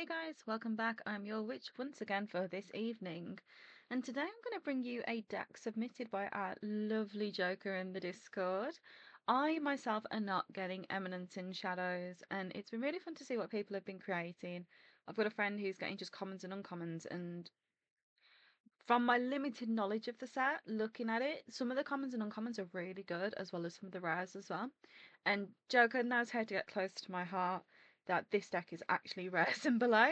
Hey guys, welcome back. I'm your witch once again for this evening. And today I'm going to bring you a deck submitted by our lovely Joker in the Discord. I myself am not getting Eminence in Shadows, and it's been really fun to see what people have been creating. I've got a friend who's getting just commons and uncommons, and from my limited knowledge of the set, looking at it, some of the commons and uncommons are really good, as well as some of the rares as well. And Joker knows how to get close to my heart that this deck is actually rares and below,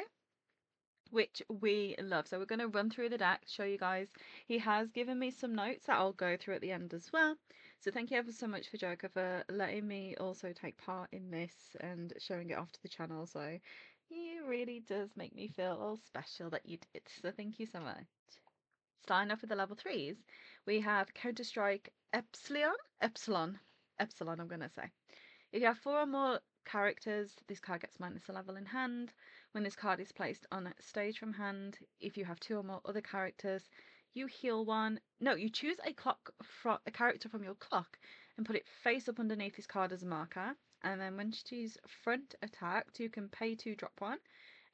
which we love. So we're going to run through the deck, show you guys. He has given me some notes that I'll go through at the end as well. So thank you ever so much for Joker for letting me also take part in this and showing it off to the channel. So he really does make me feel all special that you did. So thank you so much. Starting off with the level 3s, we have Counter-Strike Epsilon, I'm going to say. If you have 4 or more characters, this card gets minus a level in hand. When this card is placed on stage from hand, if you have 2 or more other characters, you heal one. No, you choose a character from your clock and put it face up underneath this card as a marker. And then when she's front attacked, you can pay 2, drop 1.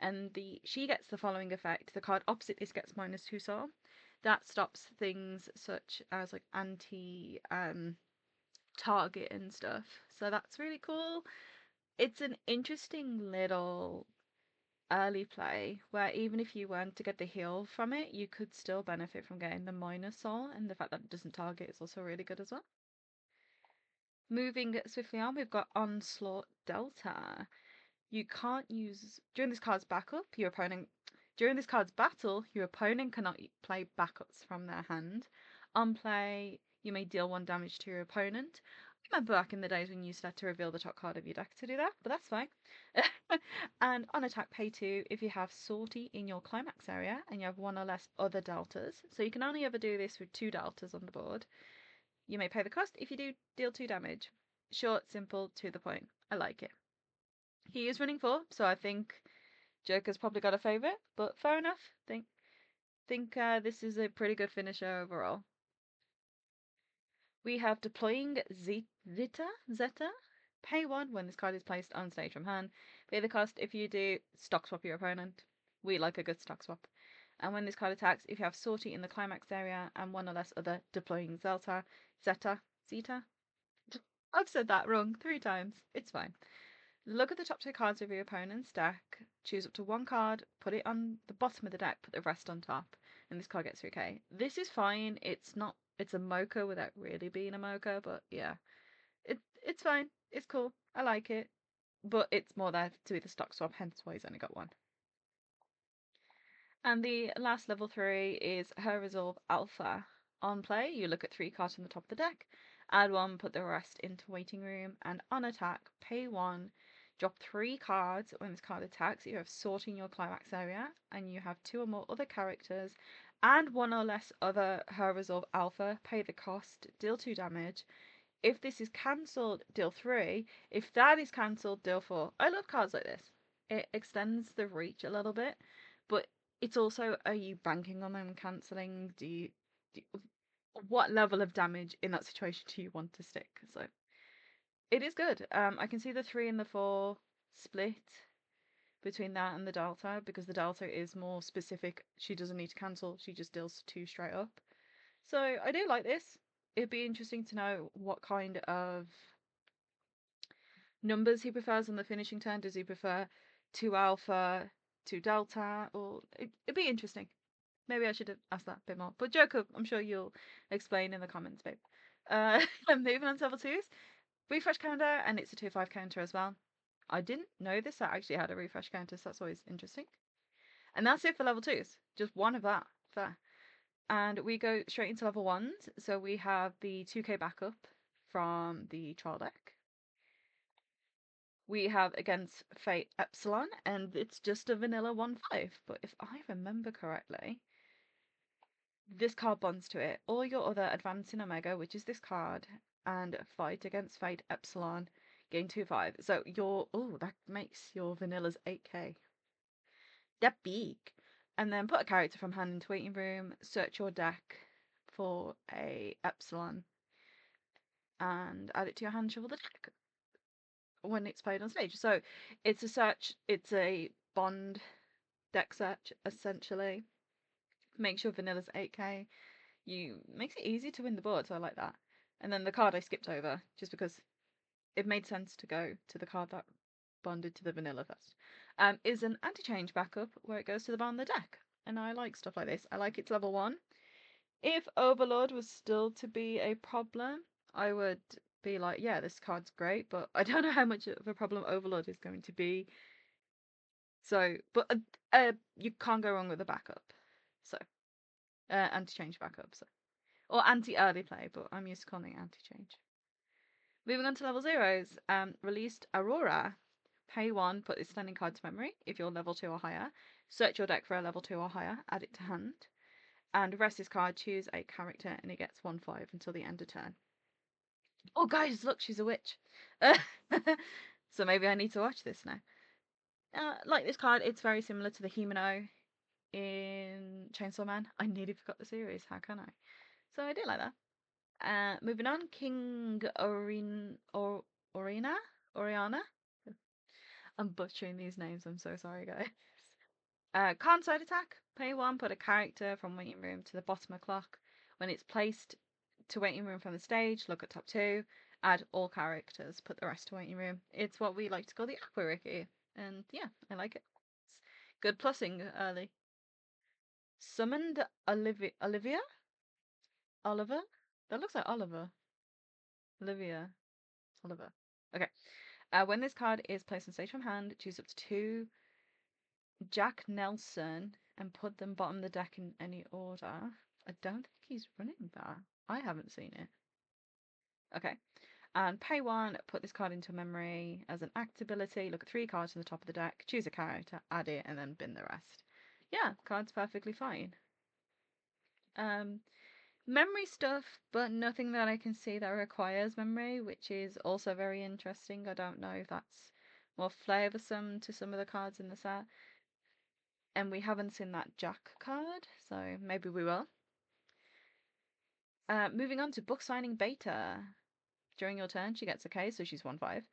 And she gets the following effect. The card opposite this gets minus 2 soul. That stops things such as like anti target and stuff. So that's really cool. It's an interesting little early play where even if you weren't to get the heal from it, you could still benefit from getting the minus soul, and the fact that it doesn't target is also really good as well. Moving swiftly on, we've got Onslaught Delta. You can't use during this card's backup, during this card's battle, your opponent cannot play backups from their hand. On play, you may deal 1 damage to your opponent. I remember back in the days when you used to have to reveal the top card of your deck to do that, but that's fine. And on attack, pay 2 if you have Salty in your climax area and you have 1 or less other deltas. So you can only ever do this with 2 deltas on the board. You may pay the cost if you do deal 2 damage. Short, simple, to the point. I like it. He is running 4, so I think Joker's probably got a favourite, but fair enough. Think this is a pretty good finisher overall. We have deploying Zeta. Pay 1 when this card is placed on stage from hand. Pay the cost if you do stock swap your opponent. We like a good stock swap. And when this card attacks, if you have Sortie in the climax area and 1 or less other deploying Zeta. I've said that wrong 3 times. It's fine. Look at the top 2 cards of your opponent's deck, choose up to 1 card, put it on the bottom of the deck, put the rest on top, and this card gets 3k. This is fine. It's a mocha without really being a mocha, but yeah. It's fine. It's cool. I like it. But it's more there to be the stock swap, hence why he's only got 1. And the last level 3 is Her Resolve Alpha. On play, you look at 3 cards from the top of the deck, add 1, put the rest into waiting room, and on attack, pay 1, drop 3 cards. When this card attacks, you have sorting your climax area, and you have 2 or more other characters, and 1 or less other Her Resolve Alpha, pay the cost, deal 2 damage. If this is cancelled, deal 3. If that is cancelled, deal 4. I love cards like this. It extends the reach a little bit, but it's also, are you banking on them cancelling? What level of damage in that situation do you want to stick? So it is good. I can see the 3 and the 4 split between that and the Delta, because the Delta is more specific. She doesn't need to cancel, she just deals 2 straight up. So I do like this. It'd be interesting to know what kind of numbers he prefers on the finishing turn. Does he prefer 2 alpha, 2 delta, or it'd be interesting. Maybe I should have asked that a bit more. But Joker, I'm sure you'll explain in the comments, babe. Moving on to level 2s. Refresh counter, and it's a 2/5 counter as well. I didn't know this. I actually had a refresh counter, so that's always interesting. And that's it for level 2s. Just 1 of that. Fair. And we go straight into level 1s. So we have the 2k backup from the trial deck. We have Against Fate Epsilon, and it's just a vanilla 1/5. But if I remember correctly, this card bonds to it. All your other Advancing Omega, which is this card, and Fight Against Fate Epsilon, gain 2/5. So that makes your vanillas 8k. That big. And then put a character from hand into waiting room, search your deck for a Epsilon, and add it to your hand, shuffle the deck when it's played on stage. So it's a search, it's a bond deck search, essentially. Makes your vanilla's 8k. Makes it easy to win the board, so I like that. And then the card I skipped over, just because it made sense to go to the card that bonded to the vanilla first, is an anti-change backup where it goes to the bottom of the deck. And I like stuff like this. I like it's level 1. If Overlord was still to be a problem, I would be like, yeah, this card's great, but I don't know how much of a problem Overlord is going to be. So, but you can't go wrong with a backup. So, anti-change backup. So, or anti-early play, but I'm used to calling it anti-change. Moving on to level 0s, released Aurora. Pay 1, put this standing card to memory if you're level 2 or higher. Search your deck for a level 2 or higher, add it to hand. And rest this card, choose a character, and it gets 1/5 until the end of turn. Oh, guys, look, she's a witch. So maybe I need to watch this now. Like this card, it's very similar to the Himeno in Chainsaw Man. I nearly forgot the series. How can I? So I do like that. Moving on, King Oriana? I'm butchering these names. I'm so sorry, guys. Can't side attack. Pay 1, put a character from waiting room to the bottom of clock. When it's placed to waiting room from the stage, look at top 2. Add all characters, put the rest to waiting room. It's what we like to call the Aqua Ricky. And yeah, I like it. It's good plussing early. Summoned Olivia? Oliver? That looks like Oliver. Olivia. Oliver. Okay. When this card is placed on stage from hand, choose up to 2 Jack Nelson and put them bottom of the deck in any order. I don't think he's running that. I haven't seen it. Okay. And pay 1, put this card into memory as an act ability. Look at 3 cards on the top of the deck, choose a character, add it, and then bin the rest. Yeah, card's perfectly fine. Memory stuff, but nothing that I can see that requires memory, which is also very interesting. I don't know if that's more flavoursome to some of the cards in the set. And we haven't seen that Jack card, so maybe we will. Moving on to book signing beta. During your turn, she gets a K, so she's 1/5.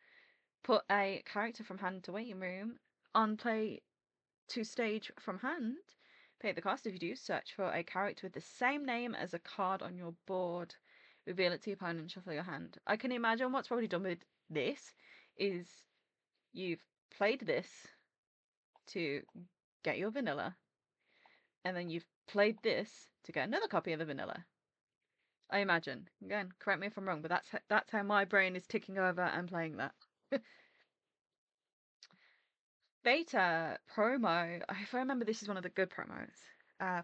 Put a character from hand to waiting room. On play to stage from hand, pay the cost. If you do, search for a character with the same name as a card on your board. Reveal it to your opponent and shuffle your hand. I can imagine what's probably done with this is you've played this to get your vanilla, and then you've played this to get another copy of the vanilla. I imagine. Again, correct me if I'm wrong, but that's how my brain is ticking over and playing that. Beta promo. If I remember, this is one of the good promos.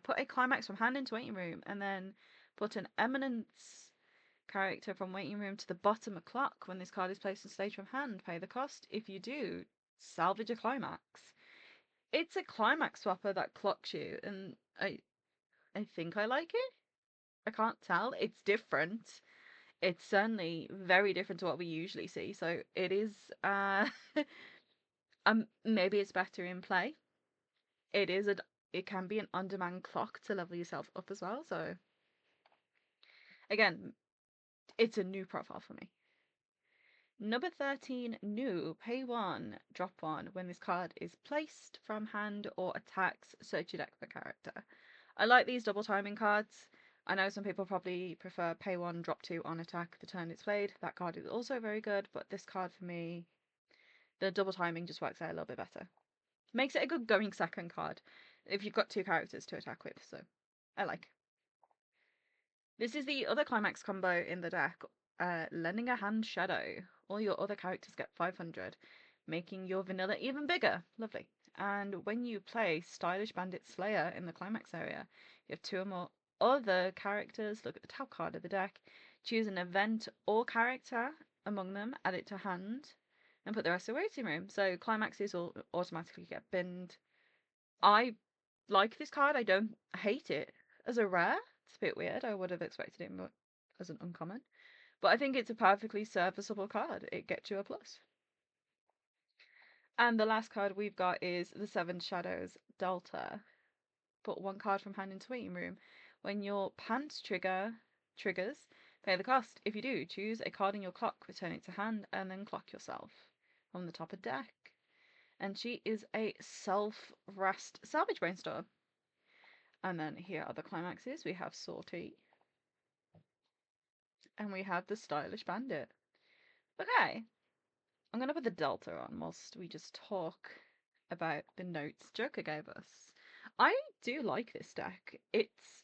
Put a climax from hand into waiting room, and then put an Eminence character from waiting room to the bottom of clock. When this card is placed on stage from hand, pay the cost. If you do, salvage a climax. It's a climax swapper that clocks you, and I think I like it. I can't tell. It's different. It's certainly very different to what we usually see. So it is maybe it's better in play. It can be an on-demand clock to level yourself up as well. So again, it's a new profile for me. Number 13, new. Pay 1, drop 1. When this card is placed from hand or attacks, search your deck for character. I like these double timing cards. I know some people probably prefer pay 1, drop 2 on attack the turn it's played. That card is also very good, but this card for me, the double timing just works out a little bit better. Makes it a good going second card if you've got 2 characters to attack with, so I like. This is the other climax combo in the deck, lending a hand shadow. All your other characters get 500, making your vanilla even bigger. Lovely. And when you play Stylish Bandit Slayer in the climax area, you have 2 or more other characters. Look at the top card of the deck. Choose an event or character among them, add it to hand, and put the rest in the waiting room. So climaxes will automatically get binned. I like this card. I don't hate it. As a rare, it's a bit weird. I would have expected it more as an uncommon. But I think it's a perfectly serviceable card. It gets you a plus. And the last card we've got is the Seven Shadows Delta. Put 1 card from hand into waiting room. When your pants triggers, pay the cost. If you do, choose a card in your clock, return it to hand, and then clock yourself from the top of deck. And she is a self-rest salvage brainstorm. And then here are the climaxes. We have Salty, and we have the Stylish Bandit. Okay, I'm gonna put the Delta on whilst we just talk about the notes Joker gave us. I do like this deck. It's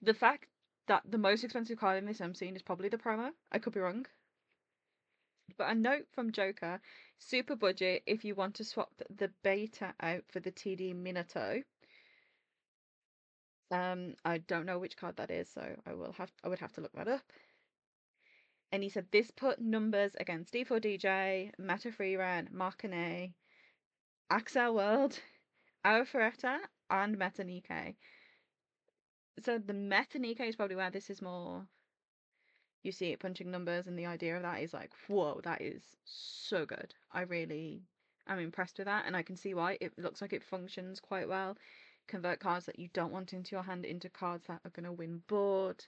the fact that the most expensive card in this M scene is probably the promo. I could be wrong. But a note from Joker, super budget if you want to swap the beta out for the TD Minato. I don't know which card that is, so I would have to look that up. And he said this put numbers against D4DJ, Meta Freerun, Markane, Axel World, Aofareta, and Meta Nikkei. So the Meta Nikkei is probably where this is more. You see it punching numbers, and the idea of that is like, whoa, that is so good. I really am impressed with that, and I can see why. It looks like it functions quite well. Convert cards that you don't want into your hand into cards that are going to win board.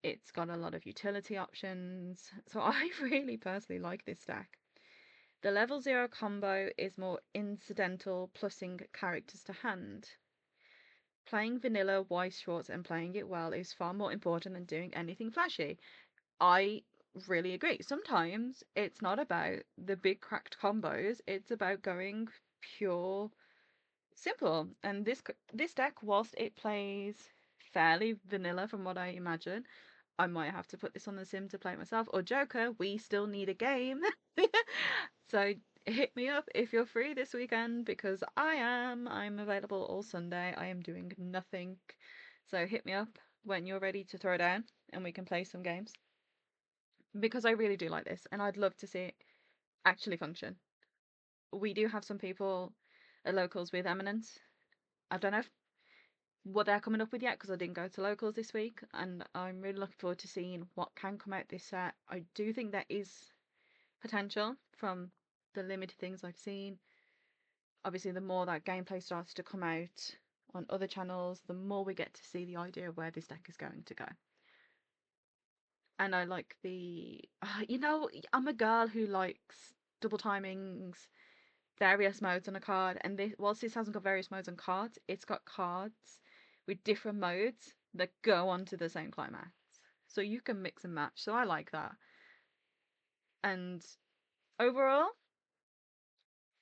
It's got a lot of utility options. So I really personally like this deck. The level 0 combo is more incidental, plussing characters to hand. Playing vanilla Weiss Schwarz and playing it well is far more important than doing anything flashy. I really agree. Sometimes it's not about the big cracked combos, it's about going pure simple. And this deck, whilst it plays fairly vanilla from what I imagine, I might have to put this on the sim to play it myself. Or Joker, we still need a game. So hit me up if you're free this weekend, because I am. I'm available all Sunday. I am doing nothing. So hit me up when you're ready to throw down and we can play some games. Because I really do like this and I'd love to see it actually function. We do have some people at locals with Eminence. I don't know what they're coming up with yet because I didn't go to locals this week, and I'm really looking forward to seeing what can come out this set. I do think there is potential from the limited things I've seen. Obviously, the more that gameplay starts to come out on other channels, the more we get to see the idea of where this deck is going to go. And I like I'm a girl who likes double timings, various modes on a card, and whilst this hasn't got various modes on cards, it's got cards with different modes that go onto the same climax. So you can mix and match. So I like that. And overall,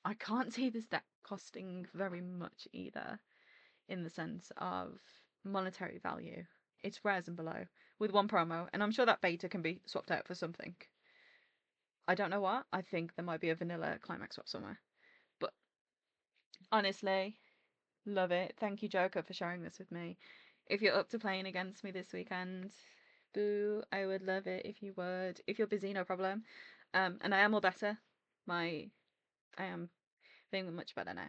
I can't see this deck costing very much either, in the sense of monetary value. It's rares and below with one promo, and I'm sure that beta can be swapped out for something. I don't know what. I think there might be a vanilla climax swap somewhere. But honestly, love it. Thank you, Joker, for sharing this with me. If you're up to playing against me this weekend, boo, I would love it if you would. If you're busy, no problem. And I am all better. I am feeling much better now.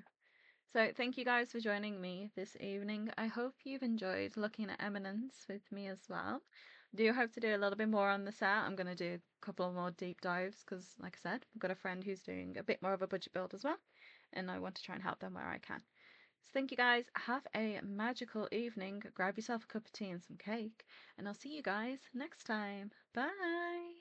So thank you guys for joining me this evening. I hope you've enjoyed looking at Eminence with me as well. Do hope to do a little bit more on the set. I'm going to do a couple more deep dives because, like I said, I've got a friend who's doing a bit more of a budget build as well, and I want to try and help them where I can. So thank you guys. Have a magical evening. Grab yourself a cup of tea and some cake, and I'll see you guys next time. Bye.